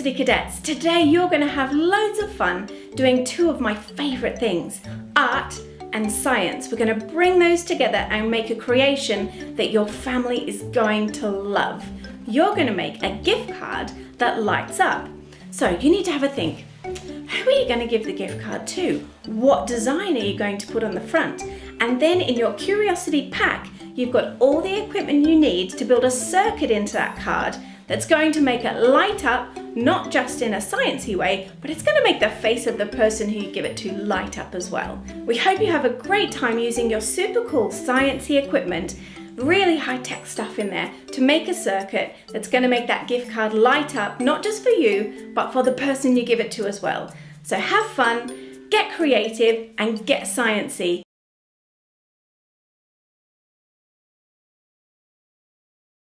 Curiosity Cadets, today you're going to have loads of fun doing two of my favourite things, art and science. We're going to bring those together and make a creation that your family is going to love. You're going to make a gift card that lights up. So you need to have a think. Who are you going to give the gift card to? What design are you going to put on the front? And then in your Curiosity pack, you've got all the equipment you need to build a circuit into that card that's going to make it light up, not just in a sciencey way, but it's going to make the face of the person who you give it to light up as well. We hope you have a great time using your super cool sciencey equipment, really high-tech stuff in there, to make a circuit that's going to make that gift card light up, not just for you, but for the person you give it to as well. So have fun, get creative, and get sciencey.